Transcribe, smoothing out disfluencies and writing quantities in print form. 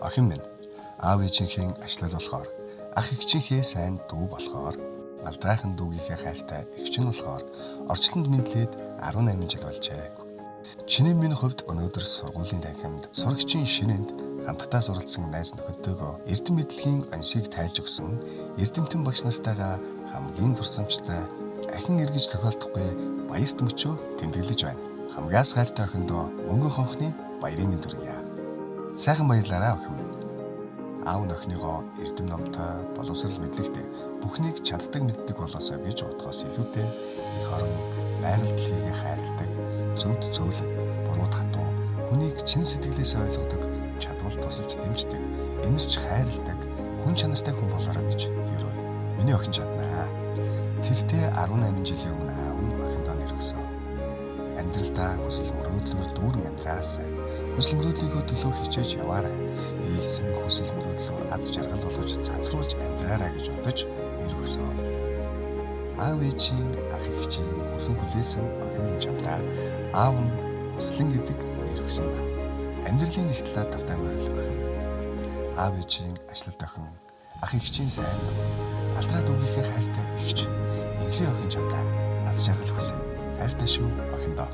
Охин минь, аав ээжийнхээ ашлал болохоор, ах эгчийнхээ сайн дүү болохоор, алдрайхан дүүгийнхээ хайртай эгчин болохоор орчлонд мэдлээд 18 жил болжээ. Чиний минь хувьд өнөөдөр сургуулийн танхимд сурагчийн шинэнд хамтдаа суралцсан найз нөхөдтэйгөө эрдэм мэдлэгийн онцгийг тайлж өгсөн эрдэмтэн багш нартайгаа хамгийн дурсамжтай ахин эргэж тохиолдохгүй баярт мөчөө тэмдэглэж байна. Хамгаас хайртай охиндоо мөнгөн хонхны баярын мэнд хүргье. Сайхан баярлаарай охин минь. Аав охиныгоо эрдэм номтой боловсрал мэдлэгтэй бүхнийг чаддаг мэддэг болоосоо гэж бодхоос илүүтэй их орон байгаль дэлхийгээ хайрладаг, зөвд зөөлөн, бурууд хатуу, хүнийг чин сэтгэлээс ойлгодог, чадвал тусалж дэмждэг, энэрч хайрладаг, хүн чанартай хүн болоорой гэж ерөөе. Миний охин чаднаа. Тэртээ 18 жилийн өмнө аав нь охиндоо нэр өгсөн. Амьдралдаа хүсэл мөрөөдлөөр дүүрэн амьдраасай. Хүсэл мөрөөдлийнхөө төлөө хичээж яваарай. Биелсэн хүсэл мөрөөдлөөр аз жаргал болгож цацруулж амьдраарай гэж бодож нэр өгсөн. Аав ээжийн ах эгчийн хүсэн хүлээсэн охин минь чамдаа аав нь хүслэн гэдэг нэр өгсөн ба. Амьдралын их талаа давтаа морил охин минь. Аав ээжийн ашлалт охин, ах эгчийн сайн дүү, алдраа дүүгийнхээ хайртай эгч, инхрийн охин чамдаа аз жаргал хүсье. Хайртай шүү охиндоо.